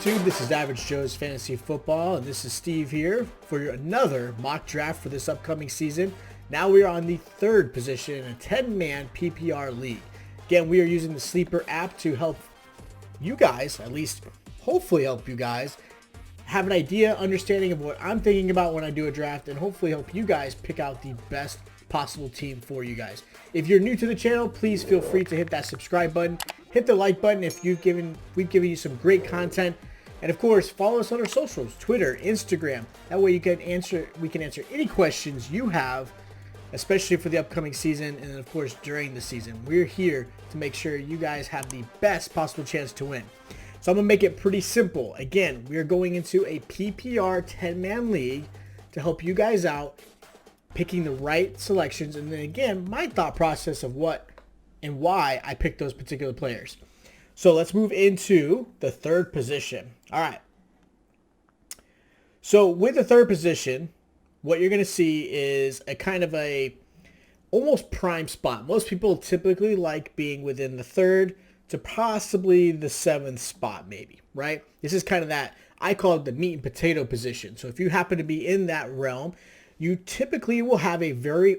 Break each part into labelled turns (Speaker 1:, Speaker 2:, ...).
Speaker 1: YouTube? This is Average Joe's Fantasy Football, and this is Steve here for another mock draft for this upcoming season. Now we are on the third position in a 10-man PPR league. Again, we are using the Sleeper app to help you guys, at least hopefully help you guys, have an idea, understanding of what I'm thinking about when I do a draft, and hopefully help you guys pick out the best possible team for you guys. If you're new to the channel, please feel free to hit that subscribe button. Hit the like button if we've given you some great content. And of course, follow us on our socials, Twitter, Instagram. That way we can answer any questions you have, especially for the upcoming season and then of course during the season. We're here to make sure you guys have the best possible chance to win. So I'm going to make it pretty simple. Again, we are going into a PPR 10-man league to help you guys out, picking the right selections, and then again, my thought process of what and why I picked those particular players. So let's move into the third position. All right. So with the third position, what you're going to see is a kind of a almost prime spot. Most people typically like being within the third to possibly the seventh spot maybe, right? This is kind of that, I call it the meat and potato position. So if you happen to be in that realm, you typically will have a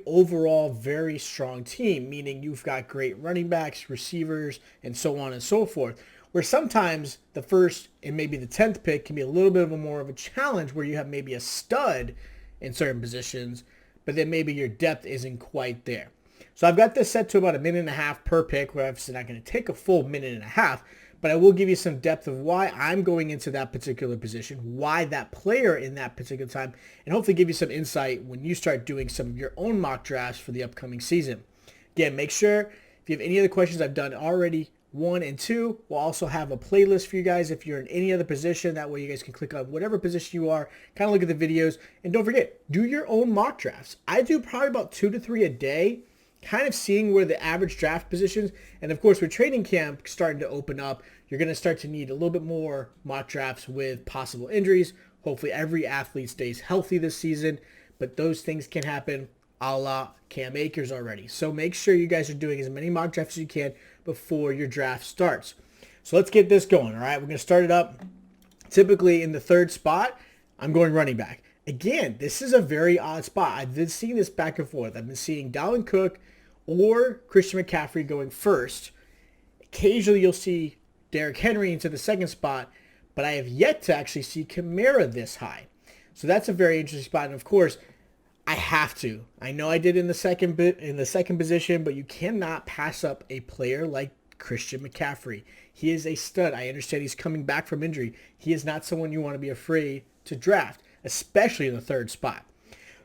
Speaker 1: overall very strong team, meaning you've got great running backs, receivers, and so on and so forth. Where sometimes the first and maybe the 10th pick can be a little bit more of a challenge where you have maybe a stud in certain positions, but then maybe your depth isn't quite there. So I've got this set to about 1.5 minutes per pick, where I'm obviously not going to take a full 1.5 minutes, but I will give you some depth of why I'm going into that particular position, why that player in that particular time, and hopefully give you some insight when you start doing some of your own mock drafts for the upcoming season. Again, make sure if you have any other questions, I've done already 1 and 2. We'll also have a playlist for you guys if you're in any other position. That way you guys can click on whatever position you are, kind of look at the videos, and don't forget, do your own mock drafts. I do probably about 2 to 3 a day, kind of seeing where the average draft positions, and of course with training camp starting to open up, you're going to start to need a little bit more mock drafts with possible injuries. Hopefully every athlete stays healthy this season, but those things can happen a la Cam Akers already. So make sure you guys are doing as many mock drafts as you can before your draft starts. So let's get this going, all right? We're going to start it up. Typically in the third spot, I'm going running back. Again, this is a very odd spot. I've been seeing this back and forth. I've been seeing Dalvin Cook or Christian McCaffrey going first. Occasionally you'll see Derrick Henry into the second spot, but I have yet to actually see Kamara this high. So that's a very interesting spot. And of course, I have to. I know I did in the second position, but you cannot pass up a player like Christian McCaffrey. He is a stud. I understand he's coming back from injury. He is not someone you want to be afraid to draft, especially in the third spot.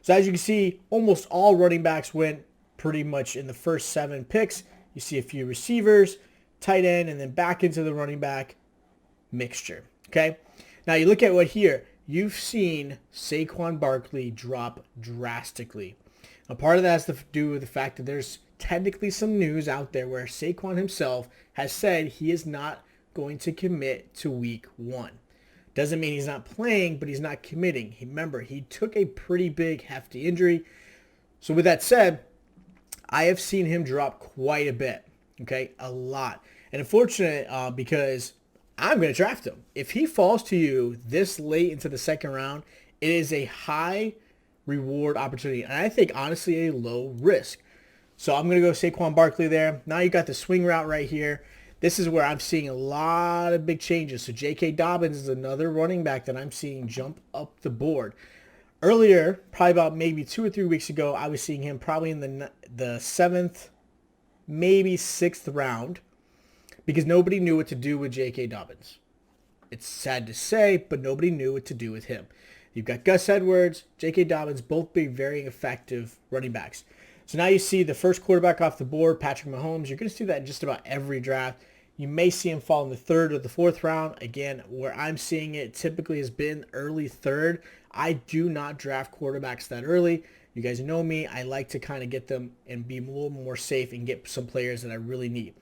Speaker 1: So as you can see, almost all running backs went pretty much in the first 7 picks. You see a few receivers, tight end, and then back into the running back mixture. Okay. Now you look at what here. You've seen Saquon Barkley drop drastically. A part of that has to do with the fact that there's technically some news out there where Saquon himself has said he is not going to commit to week 1. Doesn't mean he's not playing, but he's not committing. Remember, he took a pretty big, hefty injury. So with that said, I have seen him drop quite a bit. Okay, a lot. And unfortunate because I'm going to draft him. If he falls to you this late into the second round, it is a high reward opportunity. And I think, honestly, a low risk. So I'm going to go Saquon Barkley there. Now you got the swing route right here. This is where I'm seeing a lot of big changes. So J.K. Dobbins is another running back that I'm seeing jump up the board. Earlier, probably about maybe 2 or 3 weeks ago, I was seeing him probably in the 7th, maybe 6th round, because nobody knew what to do with J.K. Dobbins. It's sad to say, but nobody knew what to do with him. You've got Gus Edwards, J.K. Dobbins, both being very effective running backs. So now you see the first quarterback off the board, Patrick Mahomes. You're going to see that in just about every draft. You may see him fall in the 3rd or the 4th round. Again, where I'm seeing it typically has been early 3rd. I do not draft quarterbacks that early. You guys know me. I like to kind of get them and be a little more safe and get some players that I really need.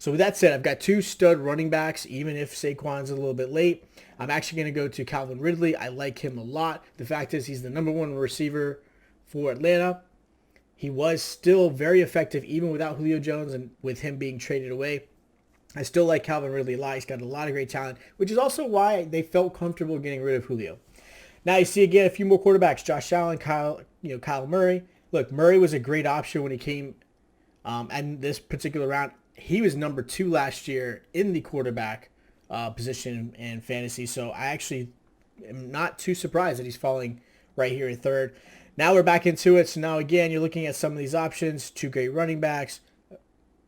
Speaker 1: So with that said, I've got 2 stud running backs, even if Saquon's a little bit late. I'm actually going to go to Calvin Ridley. I like him a lot. The fact is he's the #1 receiver for Atlanta. He was still very effective even without Julio Jones and with him being traded away. I still like Calvin Ridley a lot. He's got a lot of great talent, which is also why they felt comfortable getting rid of Julio. Now you see again a few more quarterbacks: Josh Allen, Kyle Murray. Look, Murray was a great option when he came, and this particular round, he was number 2 last year in the quarterback position in fantasy. So I actually am not too surprised that he's falling right here in third. Now we're back into it. So now again, you're looking at some of these options: 2 great running backs,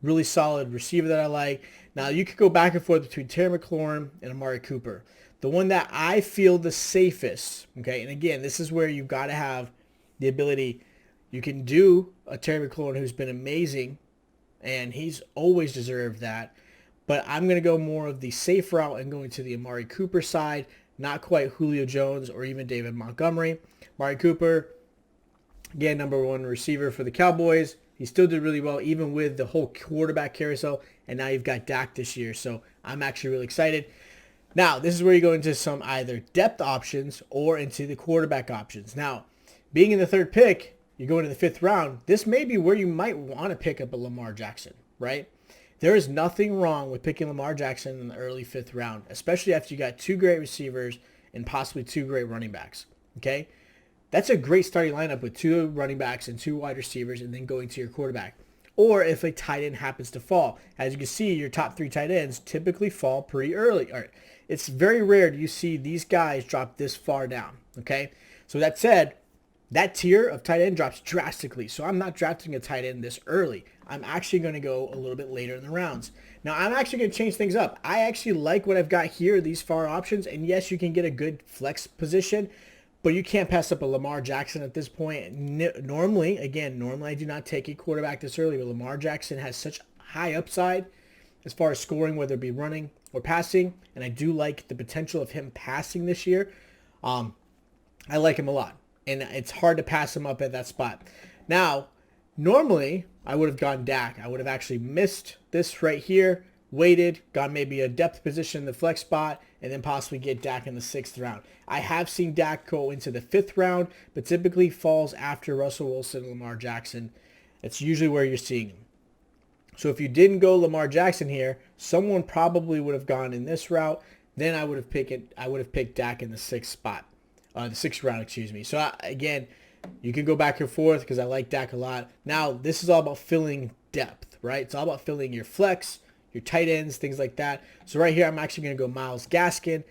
Speaker 1: really solid receiver that I like. Now you could go back and forth between Terry McLaurin and Amari Cooper. The one that I feel the safest, okay, and again, this is where you've got to have the ability. You can do a Terry McLaurin who's been amazing, and he's always deserved that. But I'm going to go more of the safe route and going to the Amari Cooper side, not quite Julio Jones or even David Montgomery. Amari Cooper, again, number 1 receiver for the Cowboys. He still did really well, even with the whole quarterback carousel. And now you've got Dak this year. So I'm actually really excited. Now, this is where you go into some either depth options or into the quarterback options. Now, being in the 3rd pick, you go into the 5th round. This may be where you might want to pick up a Lamar Jackson, right? There is nothing wrong with picking Lamar Jackson in the early 5th round, especially after you got 2 great receivers and possibly 2 great running backs, okay? That's a great starting lineup with 2 running backs and 2 wide receivers and then going to your quarterback. Or if a tight end happens to fall. As you can see, your top 3 tight ends typically fall pretty early. All right. It's very rare do you see these guys drop this far down, okay? So that said, that tier of tight end drops drastically. So I'm not drafting a tight end this early. I'm actually going to go a little bit later in the rounds. Now, I'm actually going to change things up. I actually like what I've got here, these far options. And yes, you can get a good flex position, but you can't pass up a Lamar Jackson at this point. Normally I do not take a quarterback this early, but Lamar Jackson has such high upside as far as scoring, whether it be running or passing. And I do like the potential of him passing this year. I like him a lot. And it's hard to pass him up at that spot. Now, normally I would have gone Dak. I would have actually missed this right here, waited, got maybe a depth position in the flex spot, and then possibly get Dak in the 6th round. I have seen Dak go into the 5th round, but typically falls after Russell Wilson and Lamar Jackson. That's usually where you're seeing him. So if you didn't go Lamar Jackson here, someone probably would have gone in this route. Then I would have picked Dak in the 6th spot. The 6th round, excuse me. So again, you can go back and forth because I like Dak a lot. Now, this is all about filling depth, right? It's all about filling your flex, your tight ends, things like that. So right here, I'm actually going to go Myles Gaskin.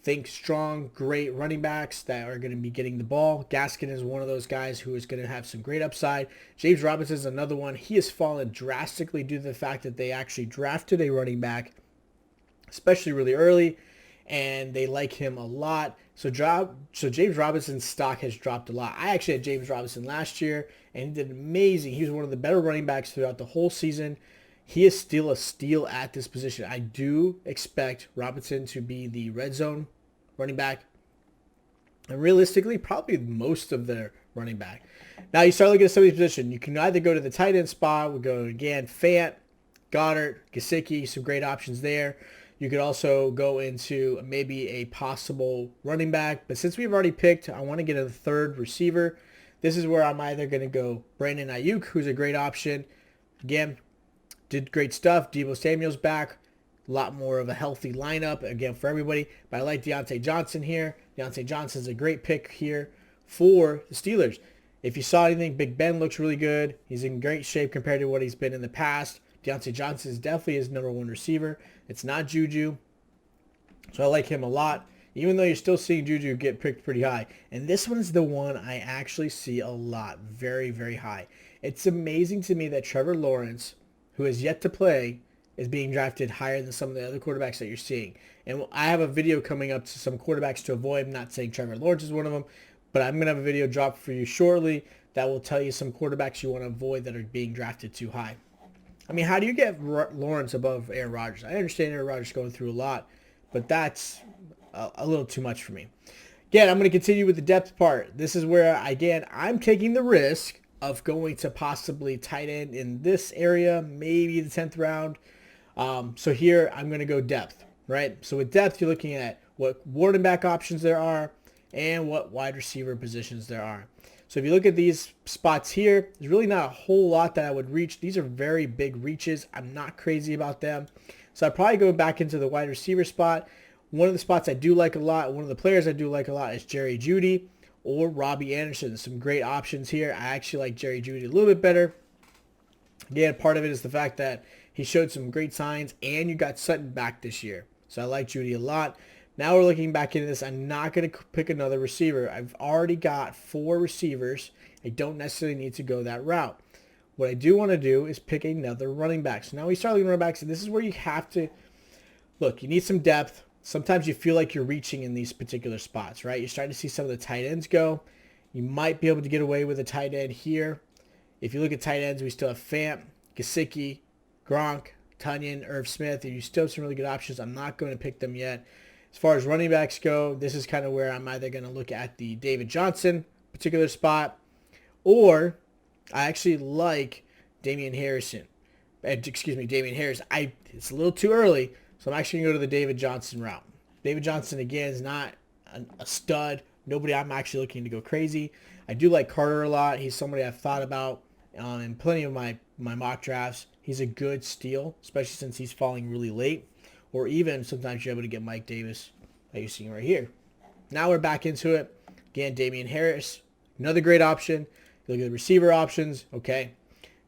Speaker 1: Think strong, great running backs that are going to be getting the ball. Gaskin is one of those guys who is going to have some great upside. James Robinson is another one. He has fallen drastically due to the fact that they actually drafted a running back, especially really early, and they like him a lot. So James Robinson's stock has dropped a lot. I actually had James Robinson last year, and he did amazing. He was one of the better running backs throughout the whole season. He is still a steal at this position. I do expect Robinson to be the red zone running back, and realistically, probably most of their running back. Now you start looking at some of these positions. You can either go to the tight end spot. We'll go again, Fant, Goddard, Gesicki, some great options there. You could also go into maybe a possible running back. But since we've already picked, I want to get a 3rd receiver. This is where I'm either going to go Brandon Ayuk, who's a great option. Again, did great stuff. Deebo Samuel's back. A lot more of a healthy lineup, again, for everybody. But I like Deontay Johnson here. Deontay Johnson's a great pick here for the Steelers. If you saw anything, Big Ben looks really good. He's in great shape compared to what he's been in the past. Deontay Johnson is definitely his number 1 receiver. It's not Juju. So I like him a lot, even though you're still seeing Juju get picked pretty high. And this one's the one I actually see a lot, very, very high. It's amazing to me that Trevor Lawrence, who has yet to play, is being drafted higher than some of the other quarterbacks that you're seeing. And I have a video coming up to some quarterbacks to avoid. I'm not saying Trevor Lawrence is one of them, but I'm going to have a video dropped for you shortly that will tell you some quarterbacks you want to avoid that are being drafted too high. I mean, how do you get Lawrence above Aaron Rodgers? I understand Aaron Rodgers going through a lot, but that's a little too much for me. Again, I'm going to continue with the depth part. This is where, again, I'm taking the risk of going to possibly tight end in this area, maybe the 10th round. So here, I'm going to go depth, right? So with depth, you're looking at what running back options there are and what wide receiver positions there are. So if you look at these spots here, there's really not a whole lot that I would reach. These are very big reaches. I'm not crazy about them. So I'd probably go back into the wide receiver spot. One of the spots I do like a lot, one of the players I do like a lot is Jerry Jeudy or Robbie Anderson. Some great options here. I actually like Jerry Jeudy a little bit better. Again, part of it is the fact that he showed some great signs, and you got Sutton back this year. So I like Jeudy a lot. Now we're looking back into this. I'm not going to pick another receiver. I've already got 4 receivers. I don't necessarily need to go that route. What I do want to do is pick another running back. So now we start looking at running backs, and this is where you have to, look, you need some depth. Sometimes you feel like you're reaching in these particular spots, right? You're starting to see some of the tight ends go. You might be able to get away with a tight end here. If you look at tight ends, we still have Fant, Gesicki, Gronk, Tonyan, Irv Smith. You still have some really good options. I'm not going to pick them yet. As far as running backs go, this is kind of where I'm either going to look at the David Johnson particular spot, or I actually like Damian Harris. It's a little too early, so I'm actually going to go to the David Johnson route. David Johnson, again, is not a stud. Nobody I'm actually looking to go crazy. I do like Carter a lot. He's somebody I've thought about in plenty of my mock drafts. He's a good steal, especially since he's falling really late. Or even sometimes you're able to get Mike Davis, like you're seeing right here. Now we're back into it. Again, Damian Harris, another great option. You look at the receiver options, okay.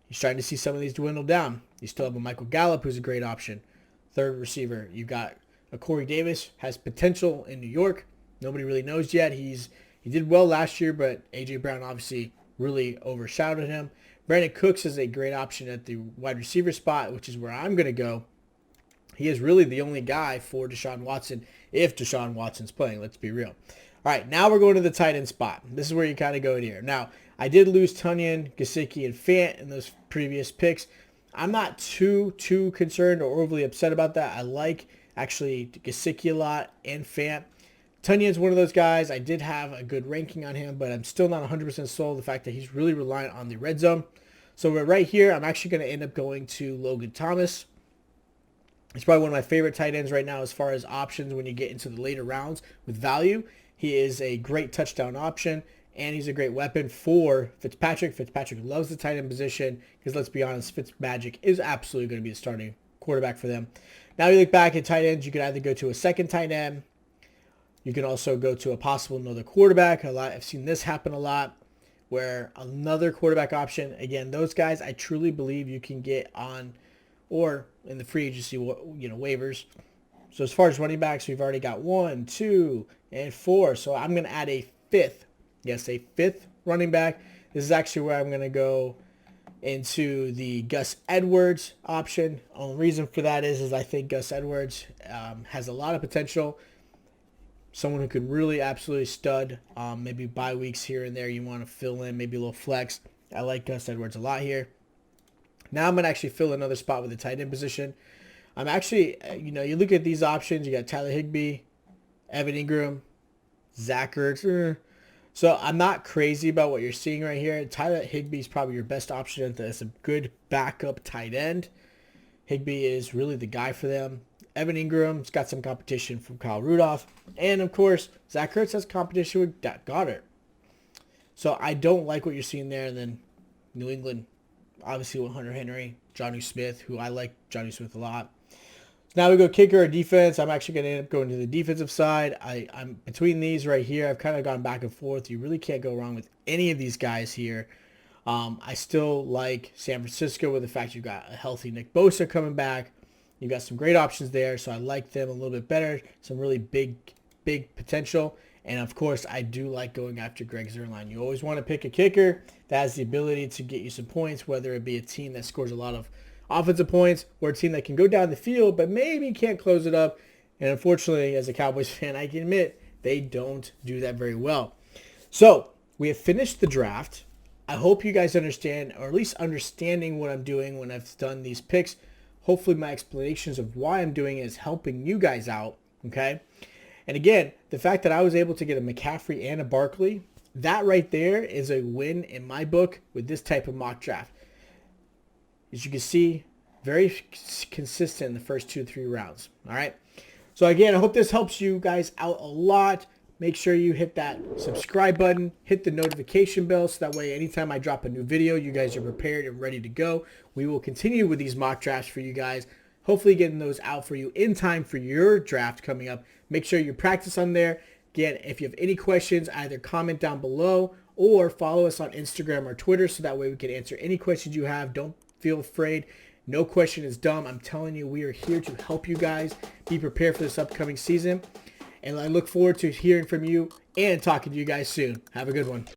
Speaker 1: You're starting to see some of these dwindle down. You still have a Michael Gallup, who's a great option. Third receiver, you've got a Corey Davis, has potential in New York. Nobody really knows yet. He did well last year, but A.J. Brown obviously really overshadowed him. Brandon Cooks is a great option at the wide receiver spot, which is where I'm going to go. He is really the only guy for Deshaun Watson if Deshaun Watson's playing. Let's be real. All right, now we're going to the tight end spot. This is where you kind of go in here. Now, I did lose Tonyan, Gesicki, and Fant in those previous picks. I'm not too concerned or overly upset about that. I like actually Gesicki a lot and Fant. Tonyan's one of those guys. I did have a good ranking on him, but I'm still not 100% sold the fact that he's really reliant on the red zone. So right here, I'm actually going to end up going to Logan Thomas. He's probably one of my favorite tight ends right now as far as options when you get into the later rounds with value. He is a great touchdown option, and he's a great weapon for Fitzpatrick. Fitzpatrick loves the tight end position because, let's be honest, Fitzmagic is absolutely going to be the starting quarterback for them. Now you look back at tight ends, you could either go to a second tight end. You can also go to a possible another quarterback. I've seen this happen a lot where another quarterback option, again, those guys I truly believe you can get on or in the free agency, waivers. So as far as running backs, we've already got 1, 2, and 4. So I'm going to add a fifth. Yes, a fifth running back. This is actually where I'm going to go into the Gus Edwards option. Only reason for that is I think Gus Edwards has a lot of potential. Someone who could really absolutely stud. Maybe bye weeks here and there you want to fill in, maybe a little flex. I like Gus Edwards a lot here. Now I'm going to actually fill another spot with the tight end position. I'm actually, you look at these options. You got Tyler Higbee, Evan Ingram, Zach Ertz. So I'm not crazy about what you're seeing right here. Tyler Higbee is probably your best option as a good backup tight end. Higbee is really the guy for them. Evan Ingram's got some competition from Kyle Rudolph. And, of course, Zach Ertz has competition with Dak Goddard. So I don't like what you're seeing there. And then New England, obviously with Hunter Henry, Jonnu Smith, who I like Jonnu Smith a lot. Now we go kicker or defense. I'm actually going to end up going to the defensive side. I'm between these right here. I've kind of gone back and forth. You really can't go wrong with any of these guys here. I still like San Francisco with the fact you've got a healthy Nick Bosa coming back. You've got some great options there, so I like them a little bit better. Some really big potential. And, of course, I do like going after Greg Zuerlein. You always want to pick a kicker that has the ability to get you some points, whether it be a team that scores a lot of offensive points or a team that can go down the field but maybe can't close it up. And, unfortunately, as a Cowboys fan, I can admit they don't do that very well. So, we have finished the draft. I hope you guys understand, or at least understanding what I'm doing when I've done these picks. Hopefully my explanations of why I'm doing it is helping you guys out, okay? And again, the fact that I was able to get a McCaffrey and a Barkley, that right there is a win in my book with this type of mock draft. As you can see, very consistent in the first 2-3 rounds, all right? So again, I hope this helps you guys out a lot. Make sure you hit that subscribe button, hit the notification bell, so that way anytime I drop a new video, you guys are prepared and ready to go. We will continue with these mock drafts for you guys. hopefully getting those out for you in time for your draft coming up. Make sure you practice on there. Again, if you have any questions, either comment down below or follow us on Instagram or Twitter so that way we can answer any questions you have. Don't feel afraid. No question is dumb. I'm telling you, we are here to help you guys be prepared for this upcoming season. And I look forward to hearing from you and talking to you guys soon. Have a good one.